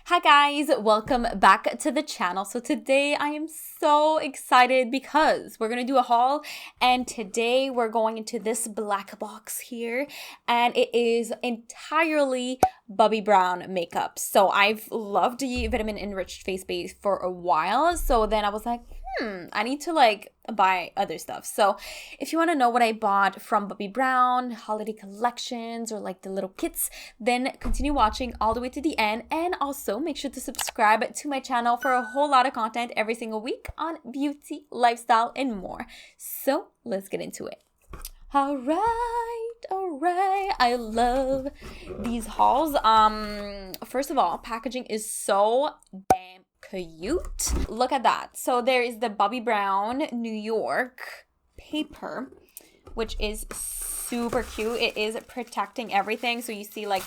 Hi guys, welcome back to the channel. So today I am so excited because we're going to do a haul, and today we're going into this black box here, and it is entirely Bobbi Brown makeup. So I've loved the vitamin enriched face base for a while, so then I was like, I need to buy other stuff. So if you want to know what I bought from Bobbi Brown, holiday collections, or like the little kits, then continue watching all the way to the end. And also make sure to subscribe to my channel for a whole lot of content every single week on beauty, lifestyle, and more. So let's get into it. All right. I love these hauls. First of all, packaging is so damn cute. Look at that. So there is the Bobbi Brown New York paper, which is super cute. It is protecting everything, so you see like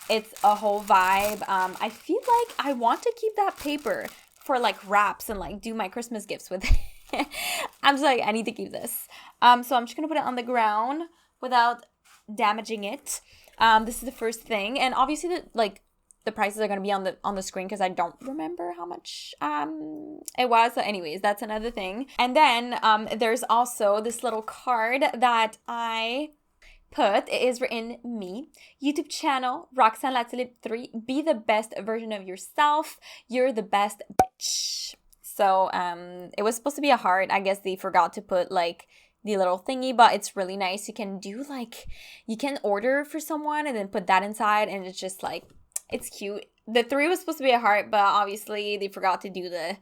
it's a whole vibe. I feel like I want to keep that paper for like wraps and like do my Christmas gifts with it. I'm just like, I need to keep this. So I'm just gonna put it on the ground without damaging it. This is the first thing, and obviously the prices are going to be on the screen because I don't remember how much it was. So anyways, that's another thing. And then there's also this little card that I put. It is written me. YouTube channel, Roxanne Latulippe 3. Be the best version of yourself. You're the best bitch. So it was supposed to be a heart. I guess they forgot to put like the little thingy, but it's really nice. You can do you can order for someone and then put that inside, and it's just like, it's cute. The 3 was supposed to be a heart, but obviously they forgot to do the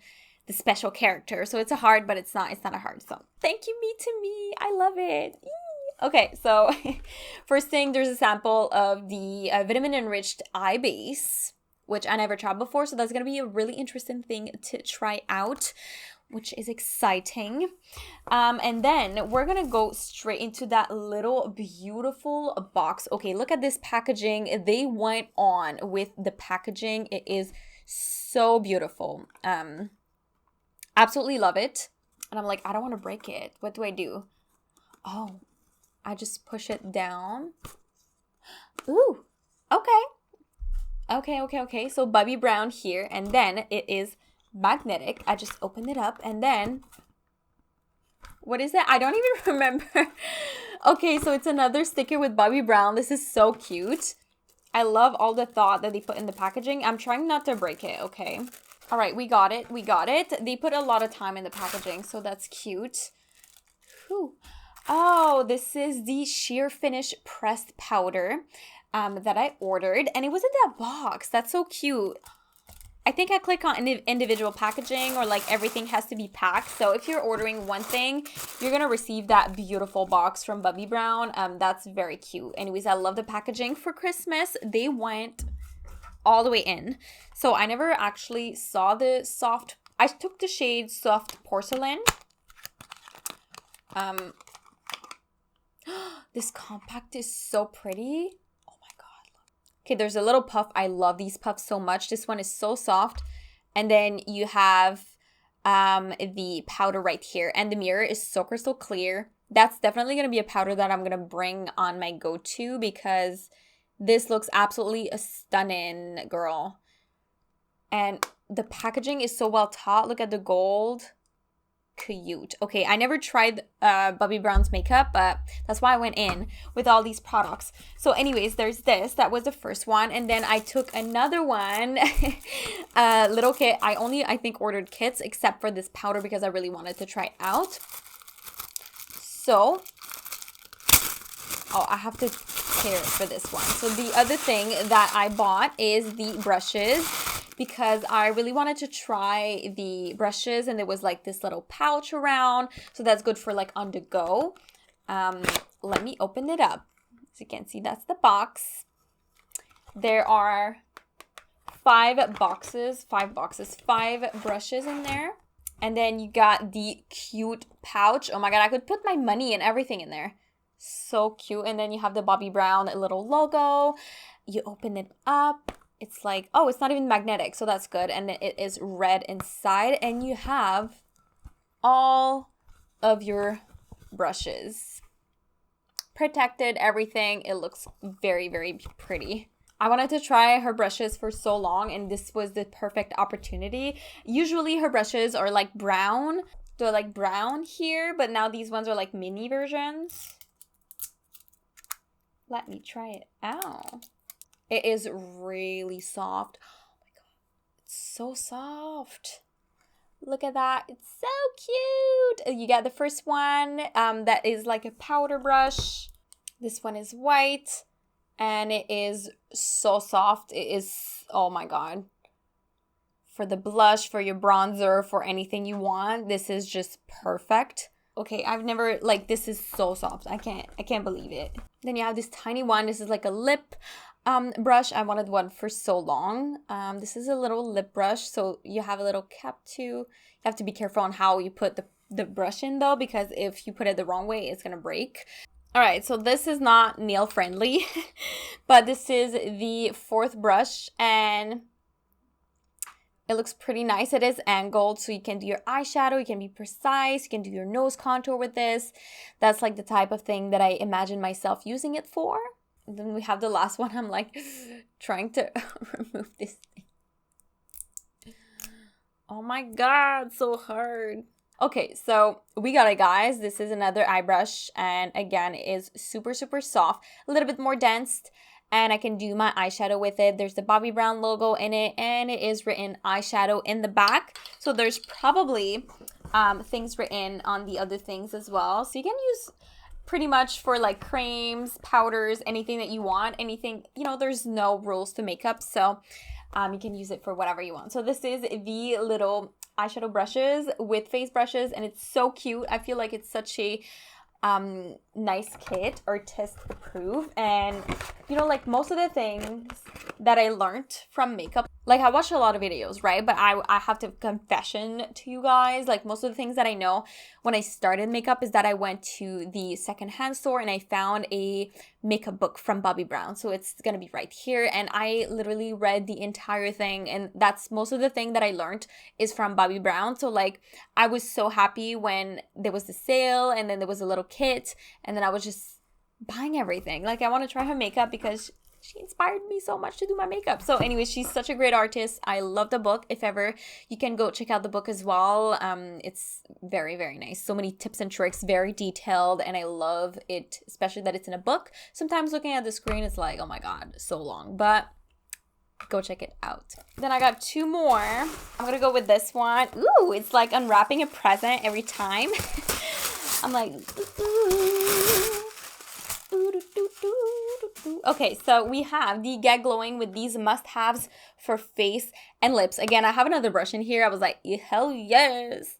special character. So it's a heart, but it's not a heart. So thank you, me to me. I love it. Eee. Okay, so first thing, there's a sample of the vitamin enriched eye base, which I never tried before. So that's going to be a really interesting thing to try out, which is exciting. And then we're gonna go straight into that little beautiful box. Okay, look at this packaging. They went on with the packaging. It is so beautiful. Absolutely love it. And I'm like, I don't want to break it. What do I do? Oh, I just push it down. Ooh, okay. So Bobbi Brown here, and then it is magnetic. I just opened it up, and then what is it? I don't even remember. Okay, so it's another sticker with Bobbi Brown. This is so cute. I love all the thought that they put in the packaging. I'm trying not to break it, okay? All right, we got it. They put a lot of time in the packaging, so that's cute. Whew. Oh, this is the sheer finish pressed powder that I ordered, and it was in that box. That's so cute. I think I click on individual packaging, or like everything has to be packed. So if you're ordering one thing, you're going to receive that beautiful box from Bobbi Brown. That's very cute. Anyways, I love the packaging for Christmas. They went all the way in. So I never actually saw the soft. I took the shade Soft Porcelain. This compact is so pretty. Okay, there's a little puff. I love these puffs so much. This one is so soft. And then you have the powder right here. And the mirror is so crystal clear. That's definitely going to be a powder that I'm going to bring on my go-to, because this looks absolutely stunning, girl. And the packaging is so well taught. Look at the gold. Cute. Okay, I never tried Bobbi Brown's makeup, but that's why I went in with all these products. So anyways, there's this. That was the first one, and then I took another one, little kit. I think ordered kits except for this powder because I really wanted to try it out. So I have to tear it for this one. So the other thing that I bought is the brushes, because I really wanted to try the brushes, and there was like this little pouch around, so that's good for like on the go. Let me open it up. As you can see, that's the box. There are 5 brushes in there, and then you got the cute pouch. Oh my god, I could put my money and everything in there. So cute. And then you have the Bobbi Brown little logo. You open it up. It's like, oh, it's not even magnetic, so that's good. And then it is red inside, and you have all of your brushes protected, everything. It looks very, very pretty. I wanted to try her brushes for so long, and this was the perfect opportunity. Usually her brushes are like brown. They're like brown here, but now these ones are like mini versions. Let me try it out. It is really soft. Oh my god, it's so soft. Look at that. It's so cute. You got the first one that is like a powder brush. This one is white. And it is so soft. It is, oh my god. For the blush, for your bronzer, for anything you want, this is just perfect. Okay, I've never, like, this is so soft. I can't believe it. Then you have this tiny one. This is like a lip brush. I wanted one for so long. This is a little lip brush. So you have a little cap too. You have to be careful on how you put the brush in though, because if you put it the wrong way, it's gonna break. All right, so this is not nail friendly, but this is the fourth brush and it looks pretty nice. It is angled, so you can do your eyeshadow, you can be precise, you can do your nose contour with this. That's like the type of thing that I imagine myself using it for. And then we have the last one. I'm like trying to remove this thing. Oh my god, so hard. Okay, so we got it, guys. This is another eye brush, and again, it is super, super soft, a little bit more dense, and I can do my eyeshadow with it. There's the Bobbi Brown logo in it, and it is written eyeshadow in the back. So there's probably things written on the other things as well. So you can use pretty much for like creams, powders, anything that you want, anything, you know, there's no rules to makeup. So you can use it for whatever you want. So this is the little eyeshadow brushes with face brushes, and it's so cute. I feel like it's such a nice kit, artist approved. And you know, like most of the things that I learned from makeup, like I watch a lot of videos, right? But I have to confession to you guys, like most of the things that I know when I started makeup is that I went to the secondhand store and I found a makeup book from Bobbi Brown. So it's gonna be right here, and I literally read the entire thing, and that's most of the thing that I learned is from Bobbi Brown. So like I was so happy when there was the sale and then there was a little kit, and then I was just buying everything. Like I want to try her makeup because she inspired me so much to do my makeup. So anyway, she's such a great artist. I love the book. If ever you can go check out the book as well. It's very, very nice. So many tips and tricks, very detailed, and I love it, especially that it's in a book. Sometimes looking at the screen, it's like, oh my god, so long, but go check it out. Then I got two more. I'm gonna go with this one. Ooh, it's like unwrapping a present every time. I'm like, okay, so we have the Get Glowing with these must-haves for face and lips. Again, I have another brush in here. I was like, hell yes.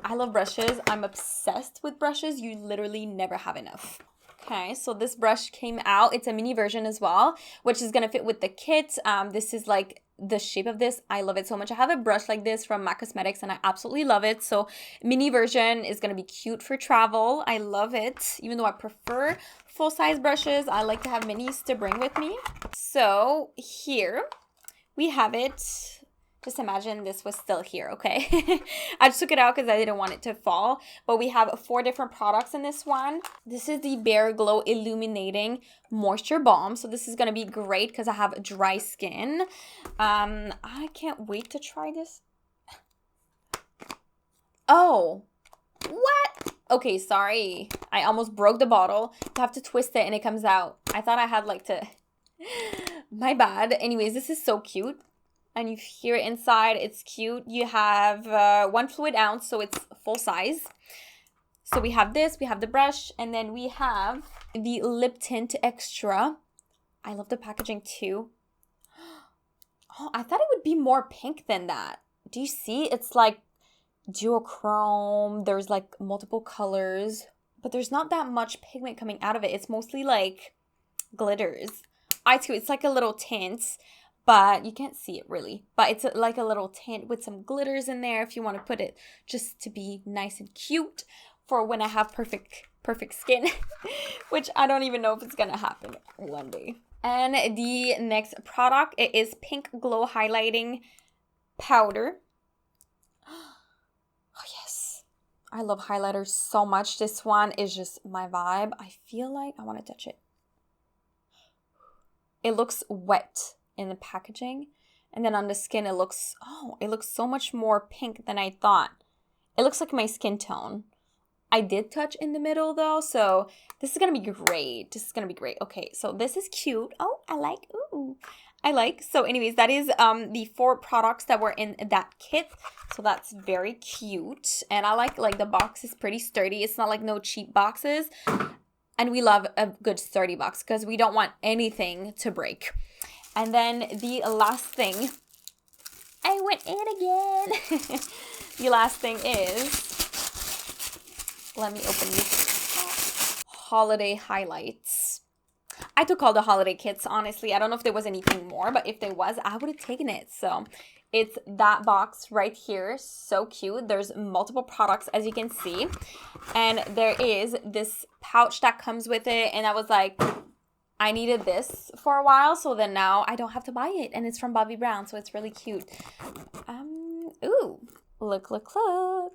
I love brushes. I'm obsessed with brushes. You literally never have enough. Okay, so this brush came out. It's a mini version as well, which is gonna fit with the kit. This is like the shape of this. I love it so much. I have a brush like this from MAC Cosmetics and I absolutely love it. So mini version is gonna be cute for travel. I love it. Even though I prefer full-size brushes, I like to have minis to bring with me. So here we have it. Just imagine this was still here, okay? I just took it out because I didn't want it to fall. But we have 4 different products in this one. This is the Bare Glow Illuminating Moisture Balm. So this is going to be great because I have dry skin. I can't wait to try this. Oh, what? Okay, sorry. I almost broke the bottle. You have to twist it and it comes out. I thought I had like to... My bad. Anyways, this is so cute. And you hear it inside, it's cute. You have 1 fluid ounce, so it's full size. So we have this, we have the brush, and then we have the lip tint extra. I love the packaging too. Oh, I thought it would be more pink than that. Do you see? It's like duochrome. There's like multiple colors, but there's not that much pigment coming out of it. It's mostly like glitters. It's like a little tint. But you can't see it really. But it's like a little tint with some glitters in there if you want to put it just to be nice and cute for when I have perfect skin. Which I don't even know if it's going to happen one day. And the next product, it is Pink Glow Highlighting Powder. Oh, yes. I love highlighters so much. This one is just my vibe. I feel like I want to touch it. it looks wet in the packaging. And then on the skin, it looks so much more pink than I thought. It looks like my skin tone. I did touch in the middle though, so this is gonna be great. This is gonna be great. Okay, so this is cute. Oh, I like, ooh. I like. So anyways, that is the 4 products that were in that kit. So that's very cute. And I like the box is pretty sturdy. It's not like no cheap boxes. And we love a good sturdy box because we don't want anything to break. And then the last thing, I went in again. The last thing is, let me open these holiday highlights. I took all the holiday kits, honestly. I don't know if there was anything more, but if there was, I would have taken it. So it's that box right here. So cute. There's multiple products, as you can see. And there is this pouch that comes with it. And I was like, I needed this for a while. So then now I don't have to buy it. And it's from Bobbi Brown. So it's really cute. Ooh, look.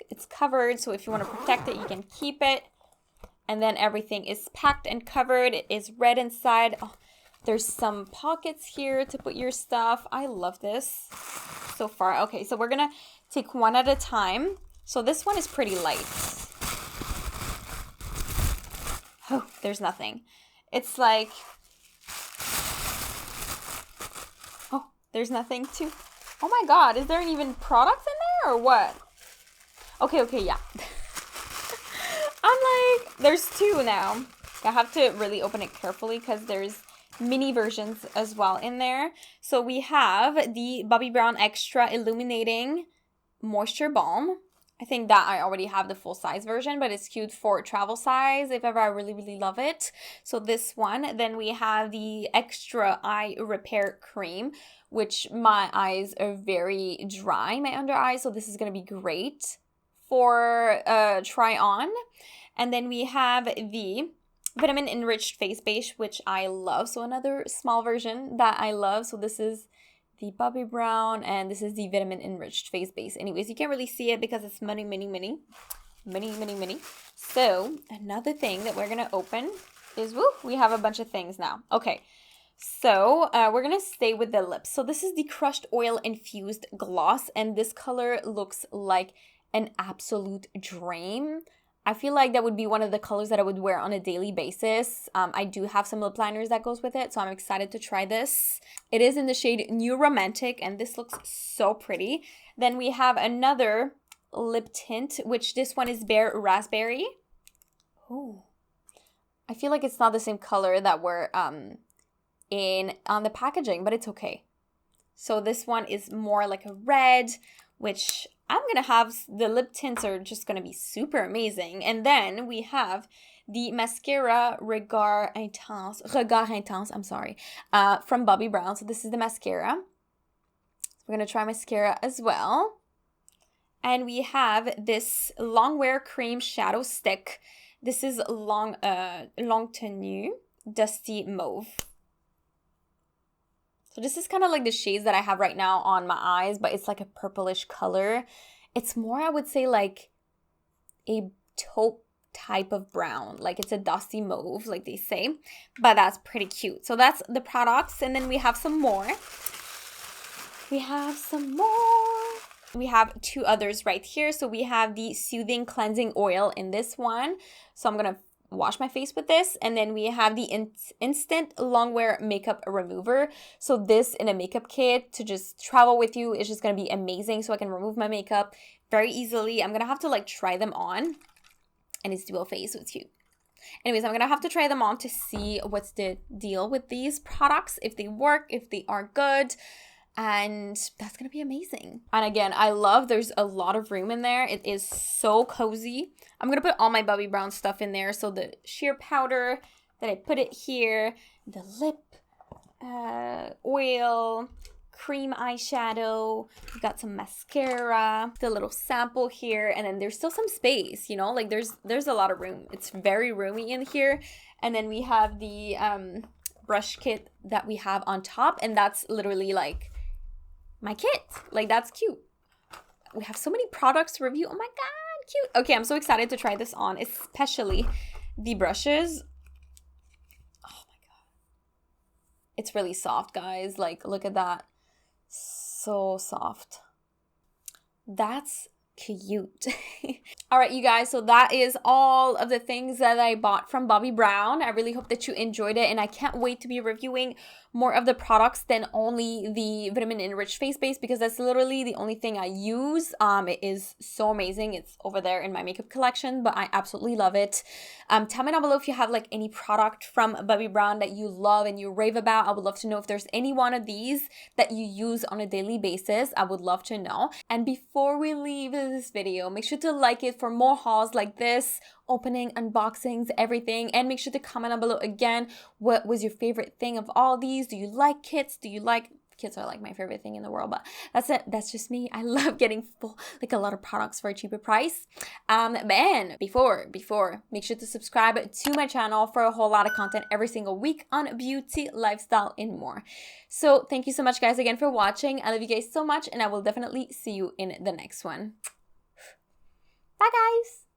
It's covered. So if you want to protect it, you can keep it. And then everything is packed and covered. It is red inside. Oh, there's some pockets here to put your stuff. I love this so far. Okay, so we're going to take one at a time. So this one is pretty light. Oh, there's nothing. It's like, oh, there's nothing too. Oh my God, is there even products in there or what? Okay, yeah. I'm like, there's 2 now. I have to really open it carefully because there's mini versions as well in there. So we have the Bobbi Brown Extra Illuminating Moisture Balm. I think that I already have the full size version, but it's cute for travel size if ever I really love it. So this one. Then we have the Extra Eye Repair Cream, which my eyes are very dry, my under eyes. So this is going to be great for try on. And then we have the Vitamin Enriched Face Base, which I love. So another small version that I love. So this is the Bobbi Brown and this is the Vitamin Enriched Face Base. Anyways, you can't really see it because it's mini. So another thing that we're going to open is, woo, we have a bunch of things now. Okay. So we're going to stay with the lips. So this is the Crushed Oil Infused Gloss. And this color looks like an absolute dream. I feel like that would be one of the colors that I would wear on a daily basis. I do have some lip liners that goes with it, so I'm excited to try this. It is in the shade New Romantic, and this looks so pretty. Then we have another lip tint, which this one is Bare Raspberry. Oh, I feel like it's not the same color that were on the packaging, but it's okay. So this one is more like a red, which I'm going to have, the lip tints are just going to be super amazing. And then we have the mascara Regard Intense, I'm sorry, from Bobbi Brown. So this is the mascara. We're going to try mascara as well. And we have this Longwear Cream Shadow Stick. This is Long Tenue Dusty Mauve. So this is kind of like the shades that I have right now on my eyes, but it's like a purplish color. It's more, I would say, like a taupe type of brown. Like it's a dusty mauve, like they say. But that's pretty cute. So that's the products. And then we have some more. We have 2 others right here. So we have the Soothing Cleansing Oil in this one. So I'm going to wash my face with this. And then we have the Instant Longwear Makeup Remover. So this in a makeup kit to just travel with you is just going to be amazing. So I can remove my makeup very easily. I'm going to have to like try them on. And it's dual face, so it's cute. Anyways, I'm going to have to try them on to see what's the deal with these products. If they work, if they are good. And that's going to be amazing. And again, I love there's a lot of room in there. It is so cozy. I'm going to put all my Bobbi Brown stuff in there. So the sheer powder, then I put it here. The lip oil, cream eyeshadow. We got some mascara, the little sample here. And then there's still some space, you know, like there's a lot of room. It's very roomy in here. And then we have the brush kit that we have on top. And that's literally like my kit. Like that's cute. We have so many products to review. Oh my God, cute. Okay, I'm so excited to try this on, especially the brushes. Oh my God. It's really soft, guys. Like, look at that. So soft. That's cute. All right, you guys, so that is all of the things that I bought from Bobbi Brown. I really hope that you enjoyed it, and I can't wait to be reviewing more of the products than only the vitamin enriched face base, because that's literally the only thing I use. It is so amazing. It's over there in my makeup collection, but I absolutely love it. Tell me down below if you have like any product from Bobbi Brown that you love and you rave about. I would love to know if there's any one of these that you use on a daily basis. I would love to know. And before we leave this video, make sure to like it for more hauls like this, opening, unboxings, everything. And make sure to comment down below again, what was your favorite thing of all these? Do you like kits? Do you like... Kits are like my favorite thing in the world, but that's it. That's just me. I love getting a lot of products for a cheaper price. And before, make sure to subscribe to my channel for a whole lot of content every single week on beauty, lifestyle, and more. So thank you so much, guys, again for watching. I love you guys so much, and I will definitely see you in the next one. Bye, guys.